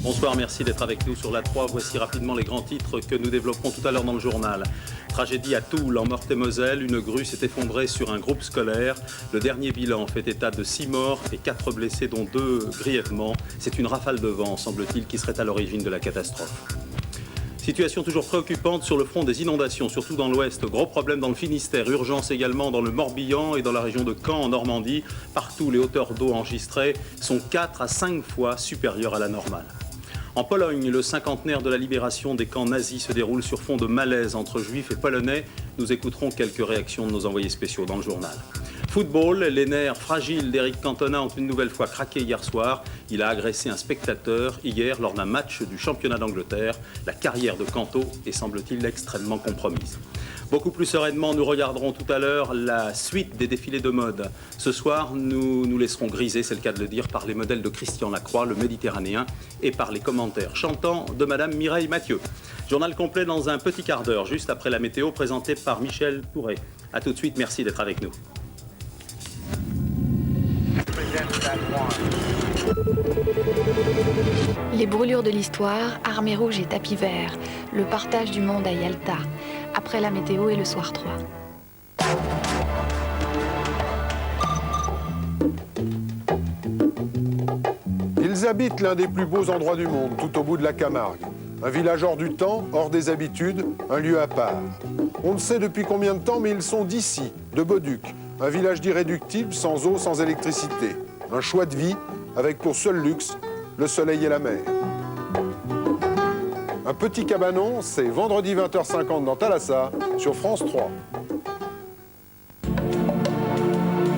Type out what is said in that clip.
Bonsoir, merci d'être avec nous sur la 3. Voici rapidement les grands titres que nous développerons tout à l'heure dans le journal. Tragédie à Toul, en Meurthe-et-Moselle. Une grue s'est effondrée sur un groupe scolaire. Le dernier bilan fait état de 6 morts et 4 blessés, dont 2 grièvement. C'est une rafale de vent, semble-t-il, qui serait à l'origine de la catastrophe. Situation toujours préoccupante sur le front des inondations, surtout dans l'ouest. Gros problème dans le Finistère, urgence également dans le Morbihan et dans la région de Caen en Normandie. Partout, les hauteurs d'eau enregistrées sont 4 à 5 fois supérieures à la normale. En Pologne, le cinquantenaire de la libération des camps nazis se déroule sur fond de malaise entre juifs et polonais. Nous écouterons quelques réactions de nos envoyés spéciaux dans le journal. Football, les nerfs fragiles d'Éric Cantona ont une nouvelle fois craqué hier soir. Il a agressé un spectateur hier lors d'un match du championnat d'Angleterre. La carrière de Canto est, semble-t-il, extrêmement compromise. Beaucoup plus sereinement, nous regarderons tout à l'heure la suite des défilés de mode. Ce soir, nous laisserons griser, c'est le cas de le dire, par les modèles de Christian Lacroix, le méditerranéen, et par les commentaires chantants de Madame Mireille Mathieu. Journal complet dans un petit quart d'heure, juste après la météo présentée par Michel Touré. A tout de suite, merci d'être avec nous. Les brûlures de l'histoire, armée rouge et tapis vert, le partage du monde à Yalta, après la météo et le soir 3. Ils habitent l'un des plus beaux endroits du monde, tout au bout de la Camargue. Un village hors du temps, hors des habitudes, un lieu à part. On ne sait depuis combien de temps, mais ils sont d'ici, de Bauduc. Un village d'irréductibles, sans eau, sans électricité. Un choix de vie, avec pour seul luxe, le soleil et la mer. Un petit cabanon, c'est vendredi 20h50 dans Thalassa, sur France 3.